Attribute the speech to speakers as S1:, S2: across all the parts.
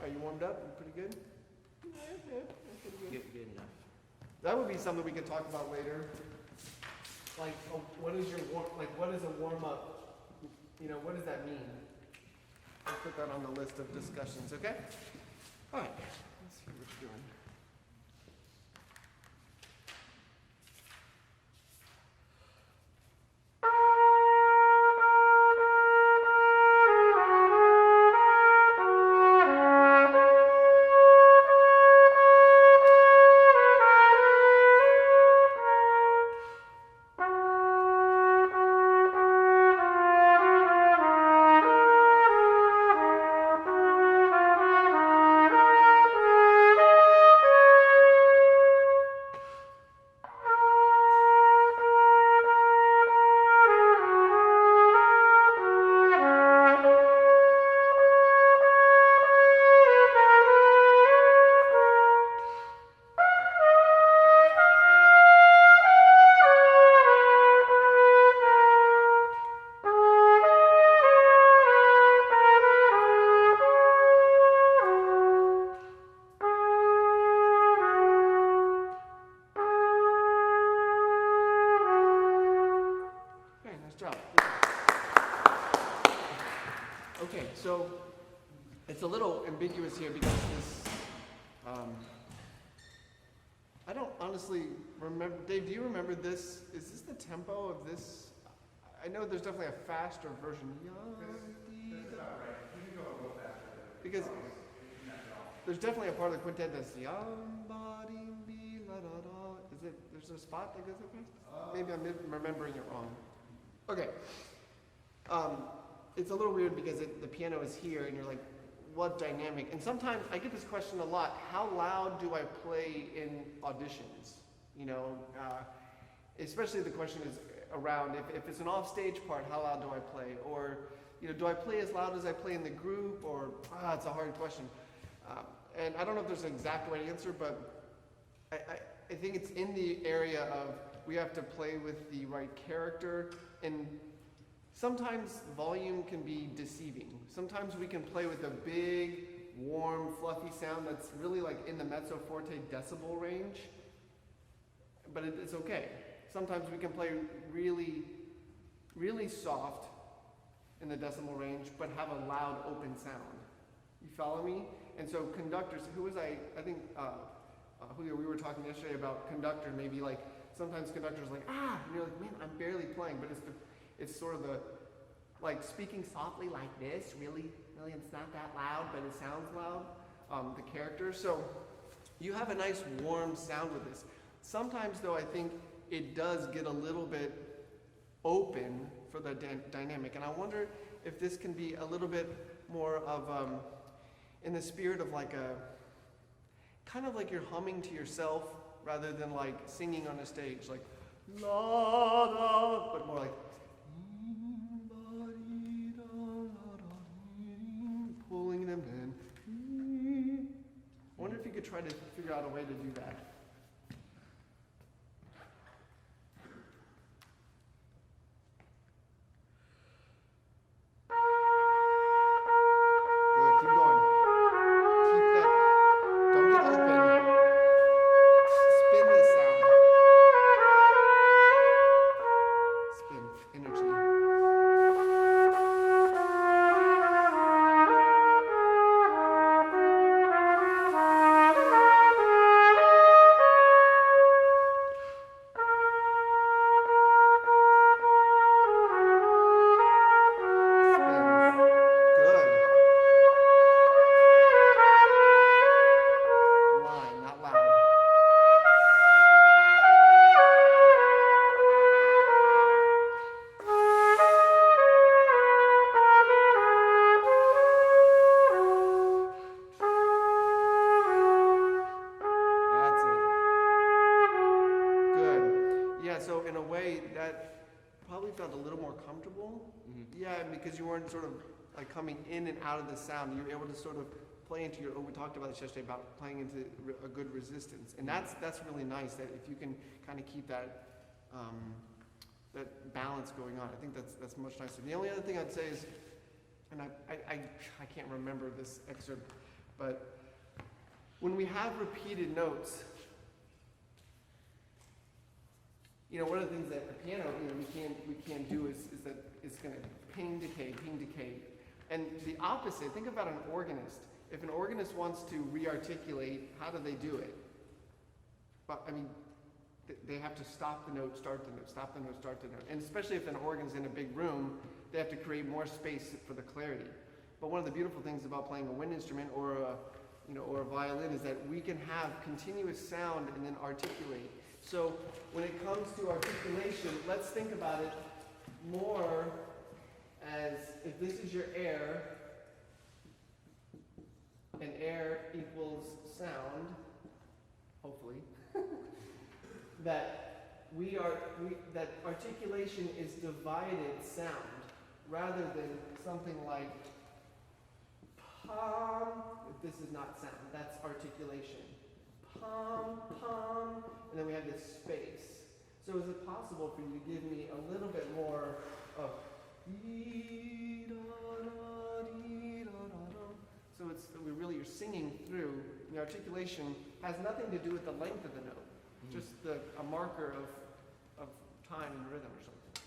S1: Are you warmed up? You pretty good? Yeah, pretty good.
S2: Good enough.
S1: That would be something we could talk about later. Like, what is a warm up? You know, what does that mean? I'll put that on the list of discussions, okay? All right, let's see what you're doing. Okay, so it's a little ambiguous here because this, I don't honestly remember. Dave, do you remember this? Is this the tempo of this? I know there's definitely a faster version. Because there's definitely a part of the quintet that's is it? There's a spot that goes that fast? Maybe I'm remembering it wrong. Okay. It's a little weird because the piano is here and you're like, what dynamic? And sometimes I get this question a lot, how loud do I play in auditions? You know, especially the question is around, if it's an offstage part, how loud do I play? Or, you know, do I play as loud as I play in the group? Or, it's a hard question. And I don't know if there's an exact way to answer, but I think it's in the area of we have to play with the right character, and sometimes volume can be deceiving. Sometimes we can play with a big, warm, fluffy sound that's really like in the mezzo forte decibel range, but it's okay. Sometimes we can play really, really soft in the decibel range, but have a loud, open sound. You follow me? And so conductors, I think, Julio, we were talking yesterday about conductor, maybe like, sometimes conductors are like, and you're like, man, I'm barely playing, but it's sort of like speaking softly like this, really it's not that loud, but it sounds loud, the character. So you have a nice warm sound with this. Sometimes though, I think it does get a little bit open for the dynamic, and I wonder if this can be a little bit more of, in the spirit of like kind of like you're humming to yourself rather than like singing on a stage, like la la, but more like pulling them in. I wonder if you could try to figure out a way to do that. Good, keep going. Keep that. Don't get open. Spin this sound. Spin, energy. So in a way that probably felt a little more comfortable. Mm-hmm. Yeah, because you weren't sort of like coming in and out of the sound. You were able to sort of play into your, we talked about this yesterday about playing into a good resistance. And that's really nice, that if you can kind of keep that that balance going on. I think that's much nicer. The only other thing I'd say is, and I can't remember this excerpt, But when we have repeated notes, one of the things that the piano, we can't do is that it's going to ping, decay, ping, decay. And the opposite, think about an organist. If an organist wants to re-articulate, how do they do it? But, they have to stop the note, start the note, stop the note, start the note. And especially if an organ's in a big room, they have to create more space for the clarity. But one of the beautiful things about playing a wind instrument or a violin is that we can have continuous sound and then articulate. So when it comes to articulation, let's think about it more as if this is your air, and air equals sound, hopefully, that articulation is divided sound rather than something like pom. If this is not sound, that's articulation. Pom, pom, and then we have this space. So is it possible for you to give me a little bit more of so you're singing through. The articulation has nothing to do with the length of the note, just a marker of time and rhythm or something.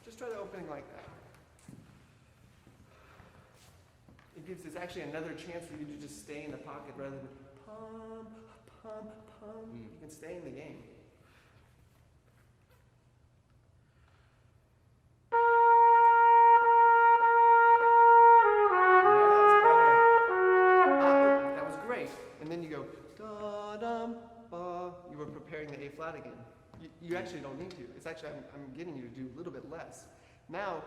S1: Just try the opening like that. It's actually another chance for you to just stay in the pocket rather than pum, pum, pum. You can stay in the game. The A flat again. You actually don't need to. It's actually, I'm getting you to do a little bit less. Now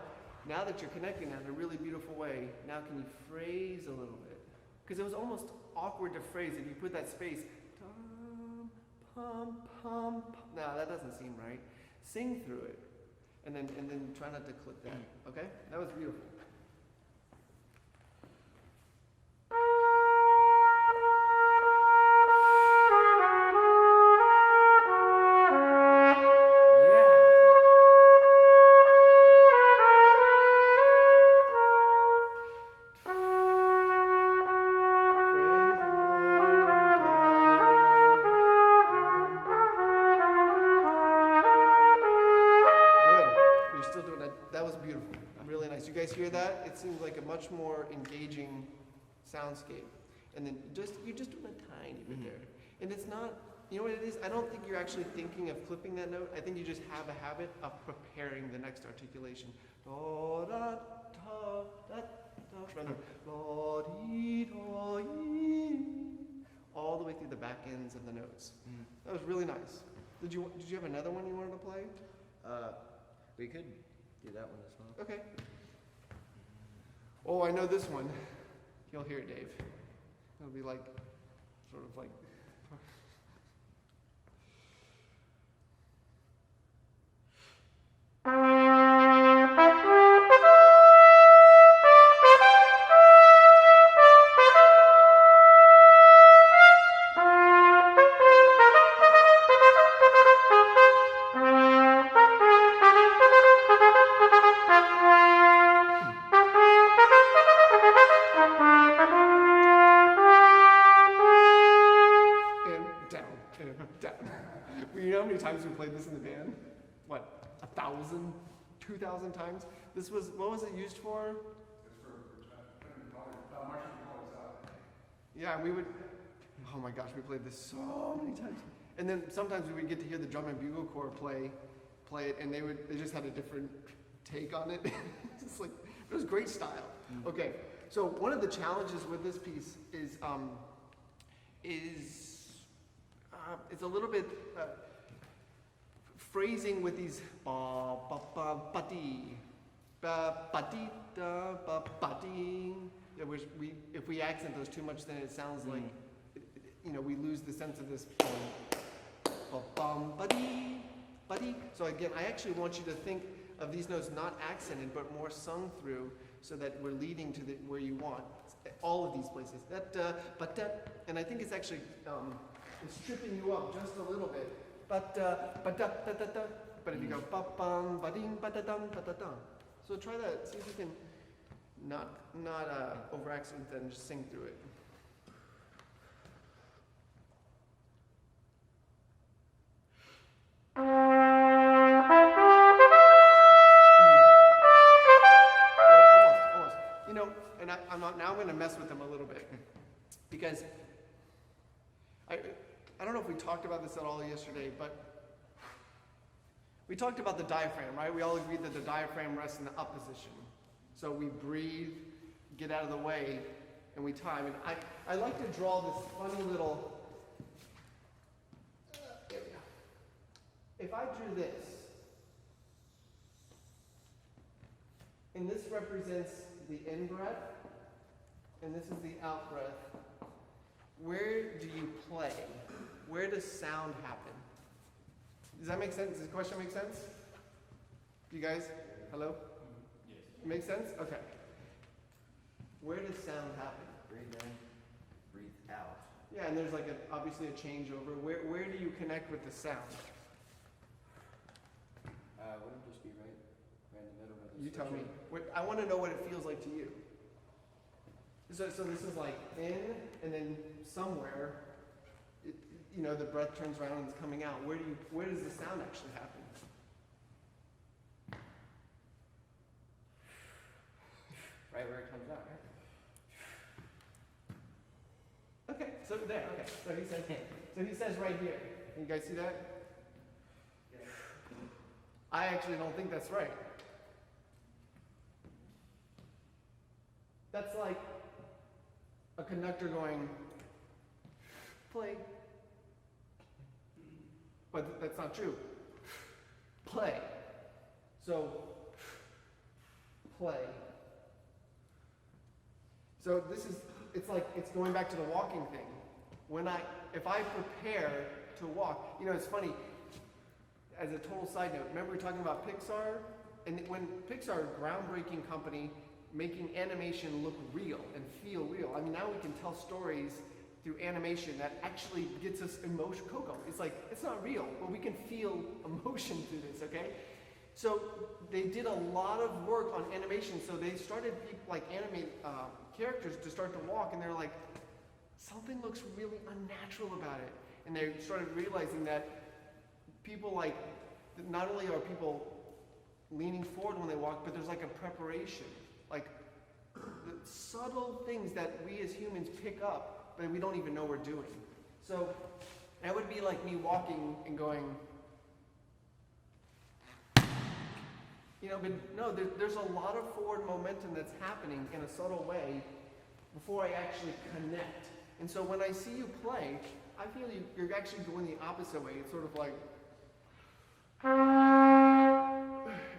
S1: that you're connecting that in a really beautiful way, now can you phrase a little bit? Because it was almost awkward to phrase if you put that space. Pum, pum, pum. Now that doesn't seem right. Sing through it. And then try not to clip that. Okay? That was beautiful. Hear that? It seems like a much more engaging soundscape. And then you're just doing a tiny bit there. And it's not, you know what it is? I don't think you're actually thinking of clipping that note. I think you just have a habit of preparing the next articulation. Da, da, da, da, da, all the way through the back ends of the notes. That was really nice. Did you have another one you wanted to play?
S2: We could do that one as well.
S1: Okay. Oh, I know this one. You'll hear it, Dave. It'll be like, sort of like. Times we played this in the band? What, 1,000, 2,000 times? What was it used for? Yeah, we would, oh my gosh, we played this so many times. And then sometimes we would get to hear the drum and bugle corps play it, and they just had a different take on it. It's like, it was great style. Okay, so one of the challenges with this piece is it's a little bit, phrasing with these ba ba ba ba dee ba ba dee da ba ba dee. If we accent those too much, then it sounds like we lose the sense of this ba bum ba dee ba dee. So again, I actually want you to think of these notes not accented but more sung through, so that we're leading to where you want. All of these places. And I think it's actually it's tripping you up just a little bit. But if you go ba-bum, ba-ding, ba-da-dum, ba-da-dum. So try that. See if you can not over accent and just sing through it. guys, I don't know if we talked about this at all yesterday, but we talked about the diaphragm, right? We all agreed that the diaphragm rests in the up position. So we breathe, get out of the way, and we time. And I like to draw this funny little, if I drew this, and this represents the in breath, and this is the out breath, where do you play? Where does sound happen? Does that make sense? Does the question make sense? You guys? Hello?
S3: Yes.
S1: Make sense? Okay. Where does sound happen?
S2: Breathe in, breathe out.
S1: Yeah, and there's like obviously a changeover. Where do you connect with the sound?
S2: Wouldn't it just be right in the middle of the
S1: You tell me.
S2: switching?
S1: I want to know what it feels like to you. So this is like in, and then somewhere, the breath turns around and it's coming out. Where does the sound actually happen?
S2: Right where it comes out, right?
S1: Okay, so there. Okay, so he says right here. You guys see that? I actually don't think that's right. That's like a conductor going, play. But that's not true. Play. So, play. So it's going back to the walking thing. If I prepare to walk, it's funny, as a total side note, remember we were talking about Pixar? And when Pixar, a groundbreaking company, making animation look real and feel real. I mean, now we can tell stories through animation that actually gets us emotion. Coco, it's like, it's not real, but we can feel emotion through this, okay? So they did a lot of work on animation, so they started animate characters to start to walk, and they're like, something looks really unnatural about it. And they started realizing that people not only are people leaning forward when they walk, but there's like a preparation. Like the subtle things that we as humans pick up, but we don't even know we're doing. So that would be like me walking and going, but no, there's a lot of forward momentum that's happening in a subtle way before I actually connect. And so when I see you play, I feel you're actually going the opposite way. It's sort of like,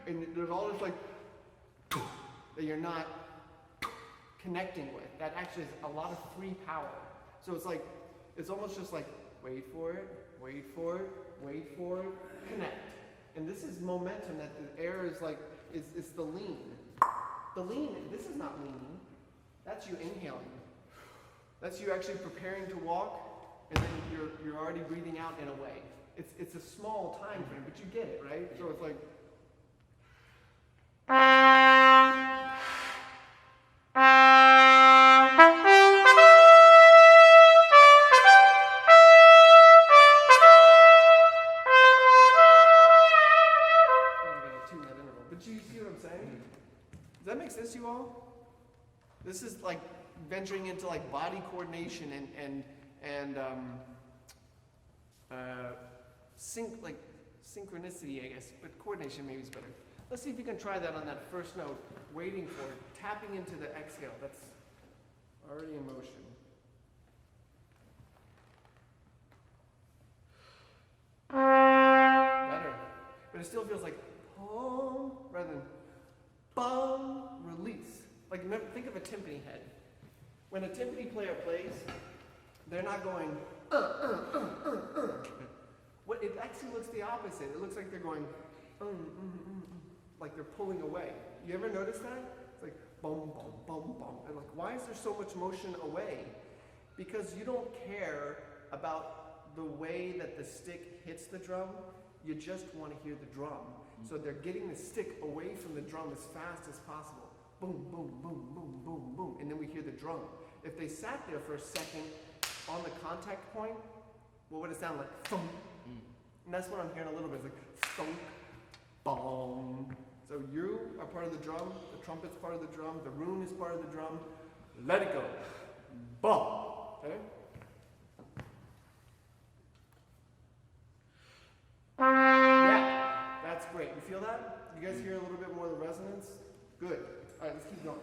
S1: and there's all this that you're not connecting with. That actually is a lot of free power. So it's almost just like, wait for it, connect. And this is momentum that the air is it's the lean. The lean, this is not leaning. That's you inhaling. That's you actually preparing to walk, and then you're already breathing out in a way. It's a small time frame, but you get it, right? So it's like, does that make sense to you all? This is like venturing into body coordination and synchronicity, I guess, but coordination maybe is better. Let's see if you can try that on that first note, waiting for it, tapping into the exhale. That's already in motion. Better. But it still feels like home rather than bum, release. Think of a timpani head. When a timpani player plays, they're not going, What it actually looks the opposite. It looks like they're going, like they're pulling away. You ever notice that? It's like, bum, bum, bum, bum. And why is there so much motion away? Because you don't care about the way that the stick hits the drum. You just want to hear the drum. So they're getting the stick away from the drum as fast as possible. Boom, boom, boom, boom, boom, boom. And then we hear the drum. If they sat there for a second on the contact point, what would it sound like? Thump. And that's what I'm hearing a little bit. It's like thump, bong. So you are part of the drum. The trumpet's part of the drum. The rune is part of the drum. Let it go. Bum. Okay? that? You guys hear a little bit more of the resonance? Good. All right, let's keep going.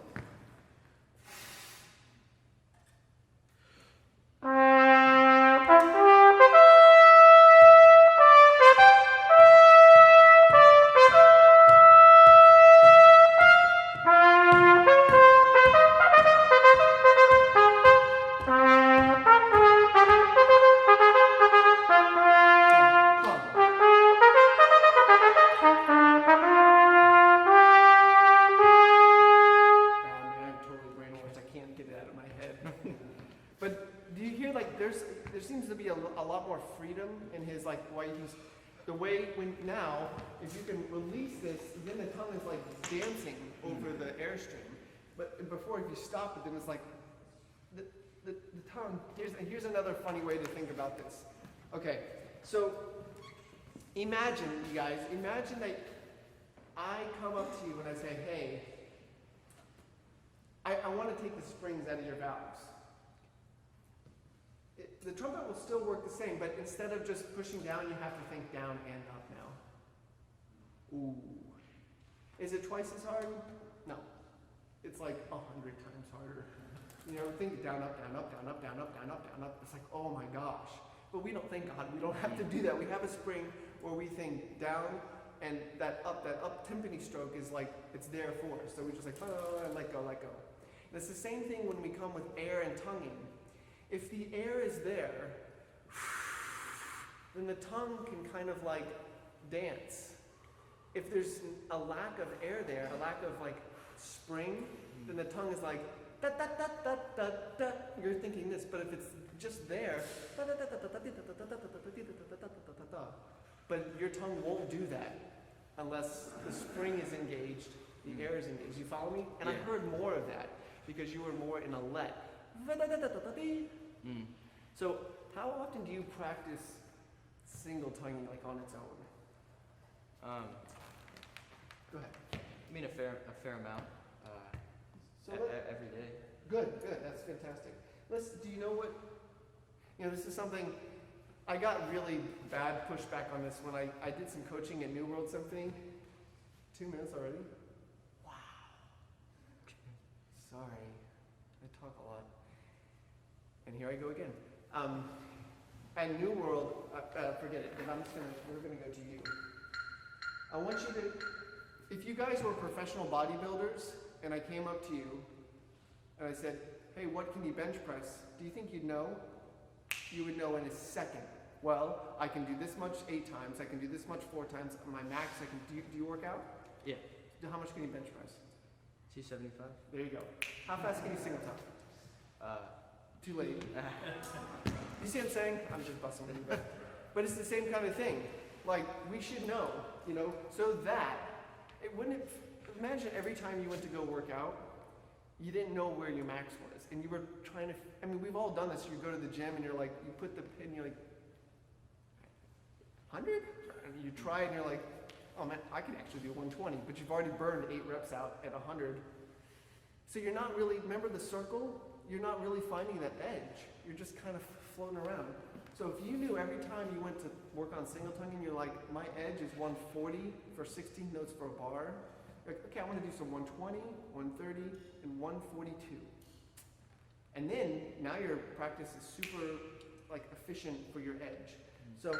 S1: But do you hear like there seems to be a lot more freedom in his like why he's the way when now if you can release this then the tongue is like dancing over the airstream. But before if you stop it then it's like the tongue here's another funny way to think about this. Okay, so imagine you guys that I come up to you and I say, hey, I want to take the springs out of your valves. The trumpet will still work the same, but instead of just pushing down, you have to think down and up now. Ooh. Is it twice as hard? No. It's like 100 times harder. You know, think down, up, down, up, down, up, down, up, down, up, down, up. It's like, oh my gosh. But we don't thank God. We don't have to do that. We have a spring where we think down and that up timpani stroke is like, it's there for us. So we just like, oh, let go, let go. And it's the same thing when we come with air and tonguing. If the air is there, then the tongue can kind of like dance. If there's a lack of air there, a lack of like spring, then the tongue is like, da da da da da da. You're thinking this, but if it's just there, da da da da da da da da da da. But your tongue won't do that unless the spring is engaged, the air is engaged. You follow me? And I heard more of that because you were more in a let. So, how often do you practice single tonguing like on its own? Go ahead.
S2: I mean a fair amount. Every day.
S1: Good. That's fantastic. Do you know what? You know, this is something. I got really bad pushback on this when I did some coaching at New World Symphony. 2 minutes already. Wow. Sorry, I talk a lot. And here I go again. At New World, forget it, but we're gonna go to you. I want you to, if you guys were professional bodybuilders, and I came up to you, and I said, hey, what can you bench press? Do you think you'd know? You would know in a second. Well, I can do this much 8 times, I can do this much 4 times, my max, do you work out?
S2: Yeah.
S1: How much can you bench press?
S2: 275.
S1: There you go. How fast can you single tongue? Too late. You see what I'm saying? I'm just busting you, but it's the same kind of thing. Like, we should know, you know, so that, imagine every time you went to go work out, you didn't know where your max was, and you were trying to, I mean, we've all done this, you go to the gym and you're like, you put the pin, you're like, 100? And you try it and you're like, oh man, I can actually do 120, but you've already burned 8 reps out at 100. So you're not really, remember the circle? You're not really finding that edge. You're just kind of floating around. So if you knew every time you went to work on single tonguing, you're like, my edge is 140 for 16 notes for a bar. You're like, okay, I want to do some 120, 130, and 142. And then, now your practice is super, like, efficient for your edge. So,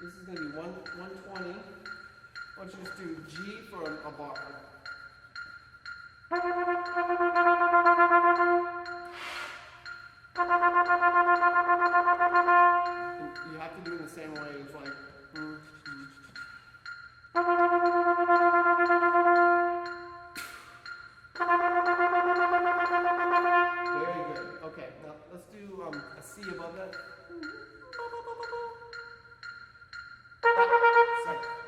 S1: this is going to be 120. Why don't you just do G for a bar. And you have to do it in the same way. It's like. Very good. Okay, now let's do a C above that.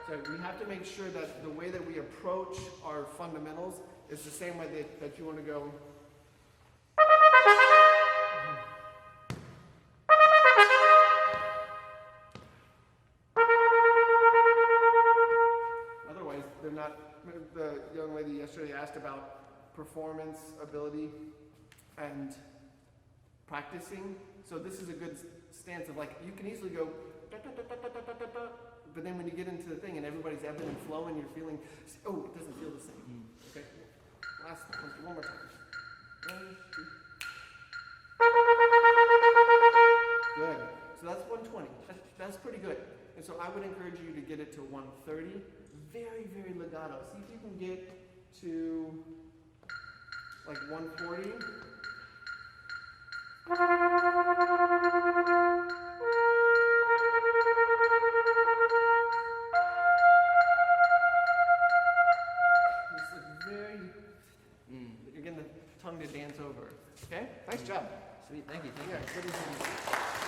S1: So we have to make sure that the way that we approach our fundamentals is the same way that you want to go. Otherwise, they're not. The young lady yesterday asked about performance, ability, and practicing. So this is a good stance of like, you can easily go da, da, da, da, da, da, da, da, but then when you get into the thing and everybody's ebbing and flowing, you're feeling, oh, it doesn't feel the same. Okay, last one more time. 1, 2. Good. So that's 120. That's pretty good. And so I would encourage you to get it to 130. Very, very legato. See if you can get to like 140. Just like very, you're getting the tongue to dance over. Okay? Nice job.
S2: Sweet, thank you.
S1: Yeah, good as